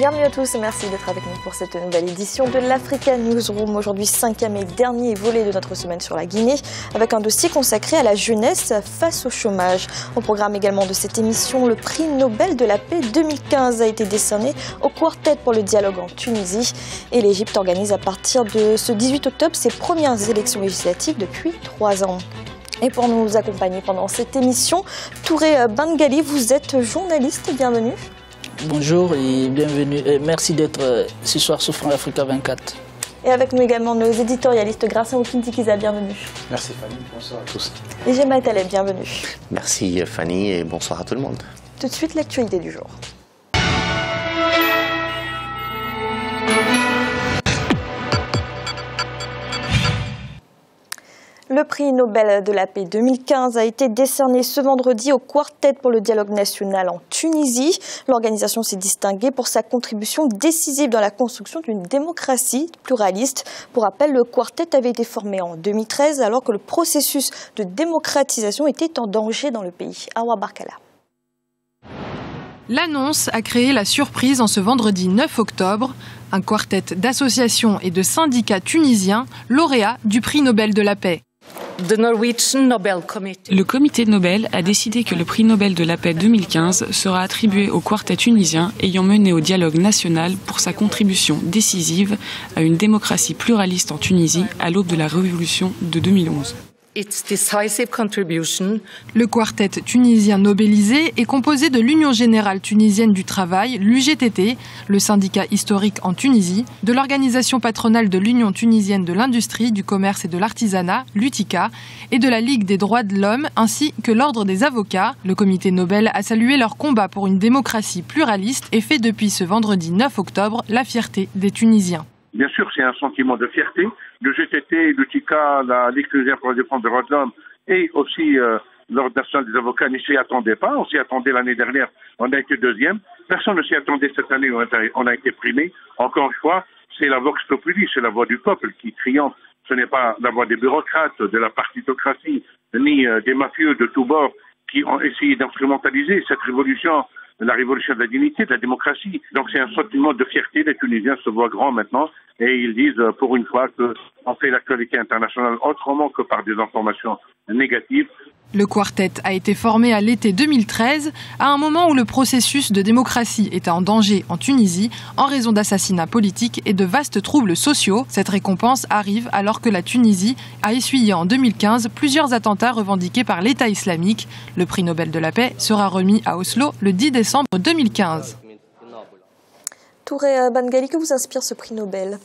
Bienvenue à tous et merci d'être avec nous pour cette nouvelle édition de l'Africa Newsroom. Aujourd'hui, 5e et dernier volet de notre semaine sur la Guinée, avec un dossier consacré à la jeunesse face au chômage. Au programme également de cette émission, le prix Nobel de la paix 2015 a été décerné au Quartet pour le dialogue en Tunisie. Et l'Égypte organise à partir de ce 18 octobre ses premières élections législatives depuis 3 ans. Et pour nous accompagner pendant cette émission, Touré Bangali, vous êtes journaliste, bienvenue. Bonjour et bienvenue. Merci d'être ce soir sur France Africa 24. Et avec nous également nos éditorialistes, Gracien Okintikiza, bienvenue. Merci Fanny, bonsoir à tous. Et Gemma Taleb, bienvenue. Merci Fanny et bonsoir à tout le monde. Tout de suite, l'actualité du jour. Le prix Nobel de la paix 2015 a été décerné ce vendredi au Quartet pour le dialogue national en Tunisie. L'organisation s'est distinguée pour sa contribution décisive dans la construction d'une démocratie pluraliste. Pour rappel, le Quartet avait été formé en 2013 alors que le processus de démocratisation était en danger dans le pays. Awa Barkala. L'annonce a créé la surprise en ce vendredi 9 octobre. Un quartet d'associations et de syndicats tunisiens lauréats du prix Nobel de la paix. Le comité Nobel a décidé que le prix Nobel de la paix 2015 sera attribué au quartet tunisien ayant mené au dialogue national pour sa contribution décisive à une démocratie pluraliste en Tunisie à l'aube de la révolution de 2011. Le quartet tunisien nobelisé est composé de l'Union générale tunisienne du travail, l'UGTT, le syndicat historique en Tunisie, de l'organisation patronale de l'Union tunisienne de l'industrie, du commerce et de l'artisanat, l'UTICA, et de la Ligue des droits de l'homme, ainsi que l'Ordre des avocats. Le comité Nobel a salué leur combat pour une démocratie pluraliste et fait depuis ce vendredi 9 octobre la fierté des Tunisiens. Bien sûr, c'est un sentiment de fierté. Le GTT, l'UTICA, la Ligue tunisienne pour la défense des droits de l'homme et aussi l'Ordre national des avocats ne s'y attendaient pas. On s'y attendait l'année dernière, on a été deuxième. Personne ne s'y attendait cette année, on a été primé. Encore une fois, c'est la vox populi, c'est la voix du peuple qui triomphe. Ce n'est pas la voix des bureaucrates, de la partitocratie, ni des mafieux de tous bords qui ont essayé d'instrumentaliser cette révolution, la révolution de la dignité, de la démocratie. Donc c'est un sentiment de fierté. Les Tunisiens se voient grands maintenant et ils disent pour une fois qu'on fait l'actualité internationale autrement que par des informations négatives. Le quartet a été formé à l'été 2013, à un moment où le processus de démocratie était en danger en Tunisie en raison d'assassinats politiques et de vastes troubles sociaux. Cette récompense arrive alors que la Tunisie a essuyé en 2015 plusieurs attentats revendiqués par l'État islamique. Le prix Nobel de la paix sera remis à Oslo le 10 décembre 2015. Touré Bangali, que vous inspire ce prix Nobel ?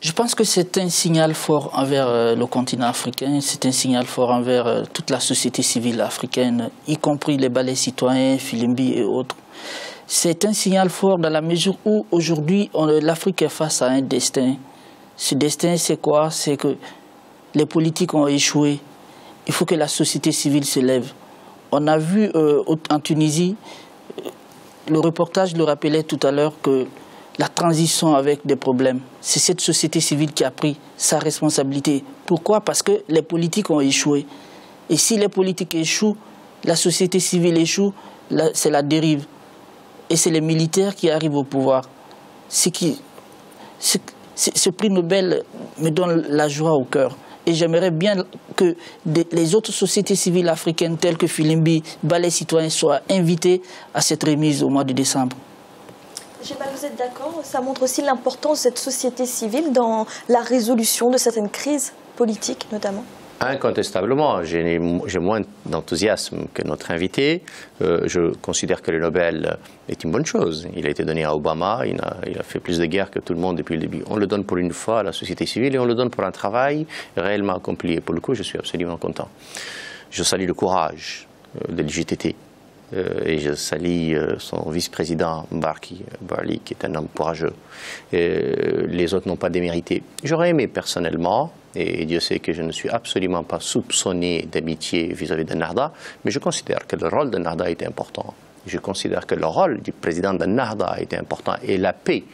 Je pense que c'est un signal fort envers le continent africain, c'est un signal fort envers toute la société civile africaine, y compris les ballets citoyens, Filimbi et autres. C'est un signal fort dans la mesure où aujourd'hui l'Afrique est face à un destin. Ce destin, c'est quoi? C'est que les politiques ont échoué. Il faut que la société civile se lève. On a vu en Tunisie, le reportage le rappelait tout à l'heure que la transition avec des problèmes. C'est cette société civile qui a pris sa responsabilité. Pourquoi? Parce que les politiques ont échoué. Et si les politiques échouent, la société civile échoue, c'est la dérive. Et c'est les militaires qui arrivent au pouvoir. Ce prix Nobel me donne la joie au cœur. Et j'aimerais bien que les autres sociétés civiles africaines telles que Filimbi, Ballet Citoyen soient invitées à cette remise au mois de décembre. Vous êtes d'accord? Ça montre aussi l'importance de cette société civile dans la résolution de certaines crises politiques, notamment. Incontestablement, j'ai moins d'enthousiasme que notre invité. Je considère que le Nobel est une bonne chose. Il a été donné à Obama, il a fait plus de guerres que tout le monde depuis le début. On le donne pour une fois à la société civile et on le donne pour un travail réellement accompli. Et pour le coup, je suis absolument content. Je salue le courage de l'UGTT. Et je salue son vice-président Barli, qui est un homme courageux. Les autres n'ont pas démérité. J'aurais aimé personnellement, et Dieu sait que je ne suis absolument pas soupçonné d'amitié vis-à-vis de Nahda, mais je considère que le rôle de Nahda était important. Je considère que le rôle du président de Nahda était important et la paix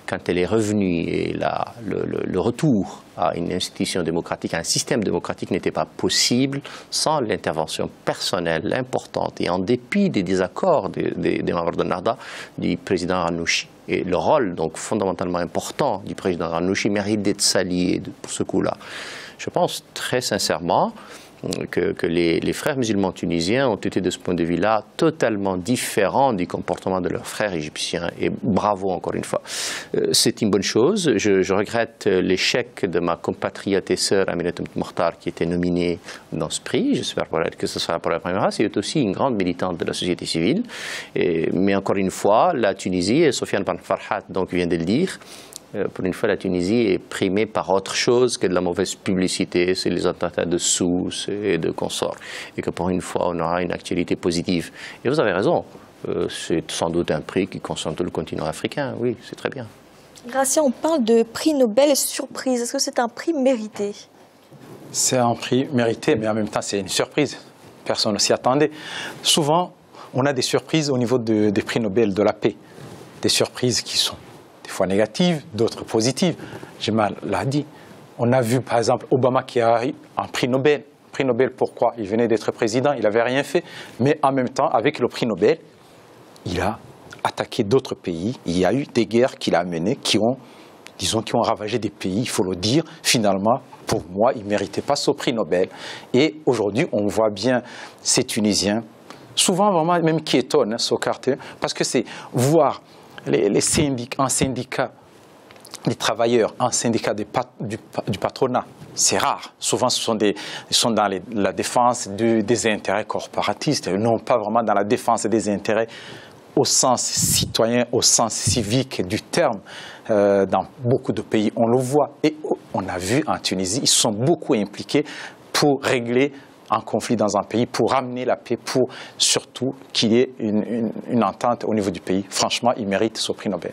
quand elle est revenue et le retour à une institution démocratique, à un système démocratique n'était pas possible sans l'intervention personnelle importante et en dépit des désaccords des membres de Nahda du président Ranouchi. Et le rôle donc fondamentalement important du président Ranouchi mérite d'être salué pour ce coup-là. Je pense très sincèrement que les frères musulmans tunisiens ont été de ce point de vue-là totalement différents du comportement de leurs frères égyptiens. Et bravo encore une fois. C'est une bonne chose. Je regrette l'échec de ma compatriote et sœur Aminata Mokhtar qui était nominée dans ce prix. J'espère que ce sera pour la première fois. C'est aussi une grande militante de la société civile. Mais encore une fois, la Tunisie, et Sofiane Ben Farhat donc vient de le dire, pour une fois, la Tunisie est primée par autre chose que de la mauvaise publicité, c'est les attentats de Sousse et de consorts. Et que pour une fois, on aura une actualité positive. Et vous avez raison, c'est sans doute un prix qui concerne tout le continent africain. Oui, c'est très bien. Gracia, on parle de prix Nobel surprise. Est-ce que c'est un prix mérité? C'est un prix mérité, mais en même temps, c'est une surprise. Personne ne s'y attendait. Souvent, on a des surprises au niveau des prix Nobel de la paix. Des surprises qui sont des fois négatives, d'autres positives. Jemal l'a dit. On a vu par exemple Obama qui a eu un prix Nobel. Prix Nobel pourquoi? Il venait d'être président, il n'avait rien fait. Mais en même temps, avec le prix Nobel, il a attaqué d'autres pays. Il y a eu des guerres qu'il a menées qui ont ravagé des pays, il faut le dire. Finalement, pour moi, il ne méritait pas ce prix Nobel. Et aujourd'hui, on voit bien ces Tunisiens, souvent vraiment même qui étonnent, ce quartier, parce que c'est voir un syndicat des travailleurs, un syndicat du patronat, c'est rare. Souvent, ils sont dans la défense des intérêts corporatistes, non pas vraiment dans la défense des intérêts au sens citoyen, au sens civique du terme. Dans beaucoup de pays, on le voit. Et on a vu en Tunisie, ils sont beaucoup impliqués pour régler un conflit dans un pays, pour ramener la paix, pour surtout qu'il y ait une entente au niveau du pays. Franchement, ils méritent ce prix Nobel.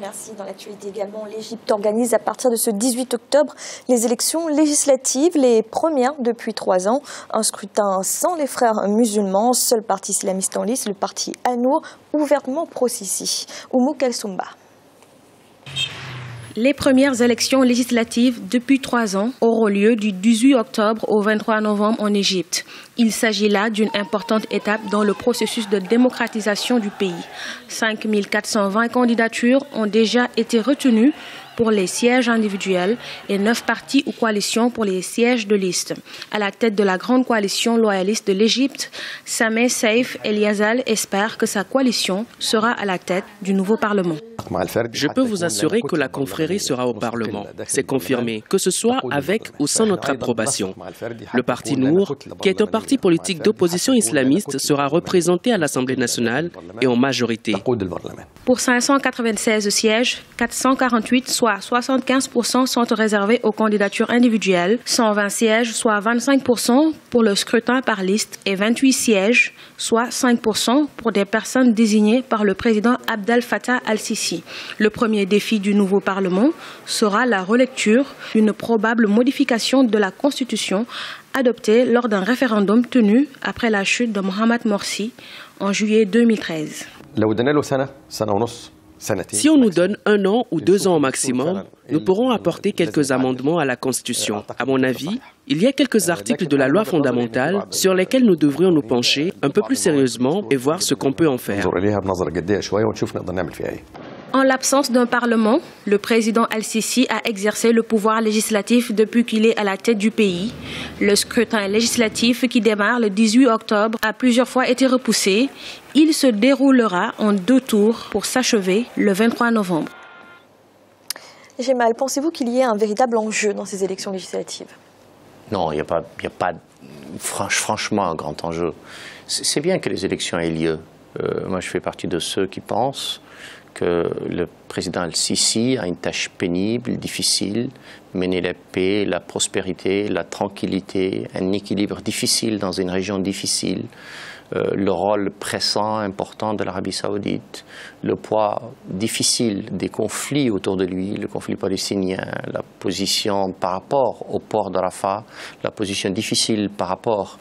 Merci. Dans l'actualité également, l'Égypte organise à partir de ce 18 octobre les élections législatives, les premières depuis 3 ans. Un scrutin sans les frères musulmans, seul parti islamiste en lice, le parti Anour, ouvertement pro-Sisi. Oumou Kalsoumba. Les premières élections législatives depuis 3 ans auront lieu du 18 octobre au 23 novembre en Égypte. Il s'agit là d'une importante étape dans le processus de démocratisation du pays. 5420 candidatures ont déjà été retenues pour les sièges individuels et 9 partis ou coalitions pour les sièges de liste. À la tête de la grande coalition loyaliste de l'Égypte, Sameh Saïf El Yazal espère que sa coalition sera à la tête du nouveau Parlement. Je peux vous assurer que la confrérie sera au Parlement. C'est confirmé, que ce soit avec ou sans notre approbation. Le parti Nour, qui est un parti politique d'opposition islamiste, sera représenté à l'Assemblée nationale et en majorité. Pour 596 sièges, 448, soit 75%, sont réservés aux candidatures individuelles, 120 sièges, soit 25% pour le scrutin par liste et 28 sièges, soit 5% pour des personnes désignées par le président Abdel Fattah al-Sisi. Le premier défi du nouveau Parlement sera la relecture d'une probable modification de la Constitution adoptée lors d'un référendum tenu après la chute de Mohamed Morsi en juillet 2013. Si on nous donne 1 an ou 2 ans au maximum, nous pourrons apporter quelques amendements à la Constitution. À mon avis, il y a quelques articles de la loi fondamentale sur lesquels nous devrions nous pencher un peu plus sérieusement et voir ce qu'on peut en faire. En l'absence d'un Parlement, le président al-Sisi a exercé le pouvoir législatif depuis qu'il est à la tête du pays. Le scrutin législatif qui démarre le 18 octobre a plusieurs fois été repoussé. Il se déroulera en 2 tours pour s'achever le 23 novembre. Jemal, pensez-vous qu'il y ait un véritable enjeu dans ces élections législatives? Non, il n'y a pas franchement un grand enjeu. C'est bien que les élections aient lieu. Moi, je fais partie de ceux qui pensent que le président al-Sisi a une tâche pénible, difficile, mener la paix, la prospérité, la tranquillité, un équilibre difficile dans une région difficile, le rôle pressant, important de l'Arabie saoudite, le poids difficile des conflits autour de lui, le conflit palestinien, la position par rapport au port de Rafah, la position difficile par rapport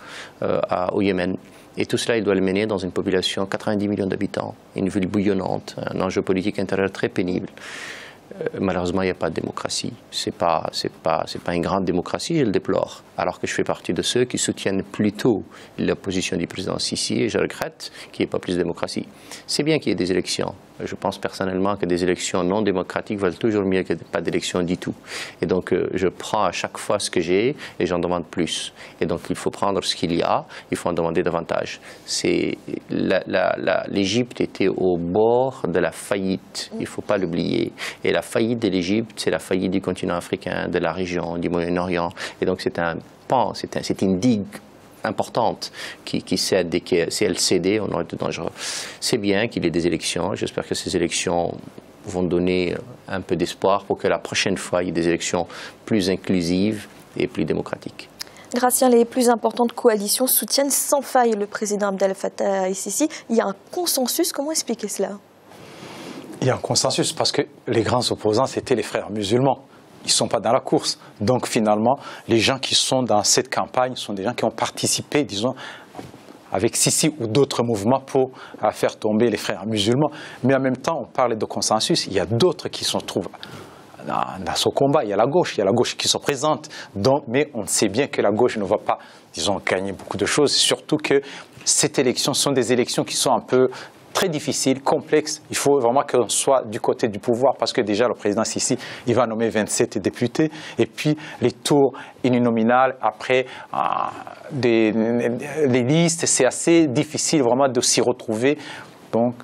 au Yémen. Et tout cela, il doit le mener dans une population de 90 millions d'habitants, une ville bouillonnante, un enjeu politique intérieur très pénible. malheureusement, il n'y a pas de démocratie. C'est pas une grande démocratie, je le déplore. Alors que je fais partie de ceux qui soutiennent plutôt la position du président Sisi, et je regrette qu'il n'y ait pas plus de démocratie. C'est bien qu'il y ait des élections. Je pense personnellement que des élections non démocratiques valent toujours mieux que pas d'élections du tout. Et donc, je prends à chaque fois ce que j'ai et j'en demande plus. Et donc, il faut prendre ce qu'il y a, il faut en demander davantage. L'Égypte était au bord de la faillite, il ne faut pas l'oublier. Et la faillite de l'Égypte, c'est la faillite du continent africain, de la région, du Moyen-Orient. Et donc, c'est une digue importante qui cède, et si elle cédait, on aurait été dangereux. C'est bien qu'il y ait des élections. J'espère que ces élections vont donner un peu d'espoir pour que la prochaine fois, il y ait des élections plus inclusives et plus démocratiques. Gratien, les plus importantes coalitions soutiennent sans faille le président Abdel Fattah el-Sisi. Il y a un consensus. Comment expliquer cela? Il y a un consensus parce que les grands opposants, c'était les frères musulmans. Ils ne sont pas dans la course. Donc finalement, les gens qui sont dans cette campagne sont des gens qui ont participé, disons, avec Sisi ou d'autres mouvements pour faire tomber les frères musulmans. Mais en même temps, on parle de consensus. Il y a d'autres qui se trouvent dans ce combat. Il y a la gauche qui se présente. Donc, mais on sait bien que la gauche ne va pas, disons, gagner beaucoup de choses. Surtout que ces élections sont des élections qui sont un peu très difficile, complexe. Il faut vraiment qu'on soit du côté du pouvoir parce que déjà le président Sisi, il va nommer 27 députés et puis les tours uninominales après les listes, c'est assez difficile vraiment de s'y retrouver. Donc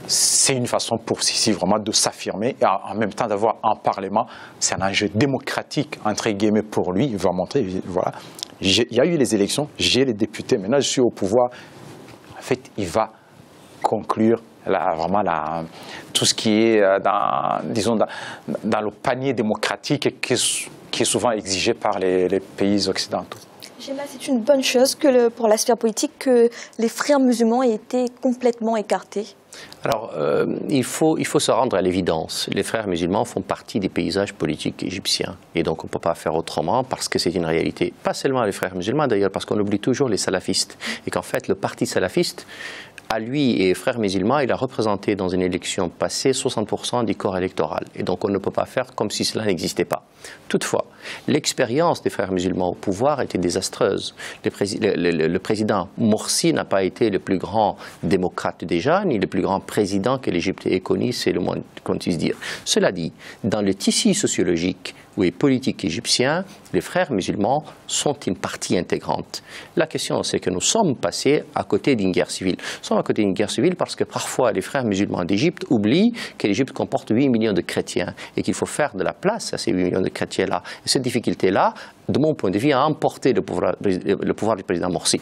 c'est une façon pour Sisi vraiment de s'affirmer et en même temps d'avoir un parlement. C'est un enjeu démocratique entre guillemets pour lui. Il va montrer, voilà, il y a eu les élections, j'ai les députés, maintenant je suis au pouvoir. En fait, il va conclure tout ce qui est dans le panier démocratique qui est souvent exigé par les pays occidentaux. Gemma, c'est une bonne chose pour la sphère politique que les frères musulmans aient été complètement écartés. Alors, il faut se rendre à l'évidence. Les frères musulmans font partie des paysages politiques égyptiens. Et donc, on ne peut pas faire autrement parce que c'est une réalité. Pas seulement les frères musulmans, d'ailleurs, parce qu'on oublie toujours les salafistes. Et qu'en fait, le parti salafiste, à lui et frères musulmans, il a représenté dans une élection passée 60% du corps électoral. Et donc, on ne peut pas faire comme si cela n'existait pas. Toutefois, l'expérience des frères musulmans au pouvoir était désastreuse. Le président Morsi n'a pas été le plus grand démocrate déjà, ni le plus grand président que l'Égypte ait connu, c'est le moins qu'on puisse dire. Cela dit, dans le tissu sociologique et politique égyptien, les frères musulmans sont une partie intégrante. La question, c'est que nous sommes passés à côté d'une guerre civile. Nous sommes à côté d'une guerre civile parce que parfois les frères musulmans d'Égypte oublient que l'Égypte comporte 8 millions de chrétiens et qu'il faut faire de la place à ces 8 millions de chrétiens-là. Et cette difficulté-là, de mon point de vue, a emporté le pouvoir du président Morsi.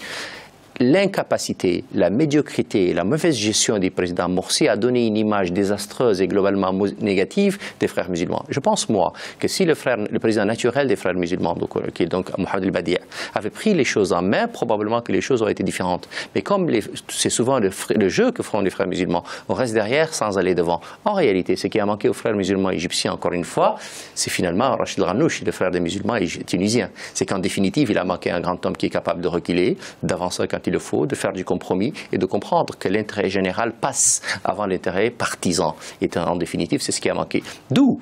L'incapacité, la médiocrité et la mauvaise gestion du président Morsi a donné une image désastreuse et globalement négative des frères musulmans. Je pense, moi, que si le président naturel des frères musulmans, qui est donc Mohamed El-Badi', avait pris les choses en main, probablement que les choses auraient été différentes. Mais comme c'est souvent le jeu que font les frères musulmans, on reste derrière sans aller devant. En réalité, ce qui a manqué aux frères musulmans égyptiens, encore une fois, c'est finalement Rachid Ghannouchi, le frère des musulmans tunisiens. C'est qu'en définitive, il a manqué un grand homme qui est capable de reculer, d'avancer quand il le faut, de faire du compromis et de comprendre que l'intérêt général passe avant l'intérêt partisan. Et en définitive, c'est ce qui a manqué. D'où,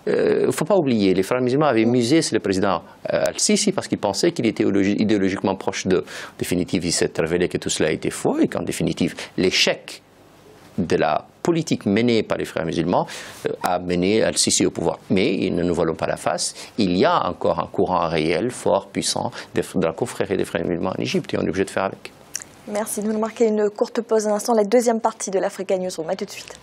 il ne faut pas oublier, les frères musulmans avaient misé sur le président Al-Sisi parce qu'ils pensaient qu'il était idéologiquement proche d'eux. En définitive, il s'est révélé que tout cela était faux et qu'en définitive, l'échec de la politique menée par les frères musulmans a mené Al-Sisi au pouvoir. Mais ne nous voilons pas la face, il y a encore un courant réel, fort, puissant de la confrérie des frères musulmans en Égypte et on est obligé de faire avec. Merci de nous marquer une courte pause à l'instant. La deuxième partie de l'Africa Newsroom. À tout de suite.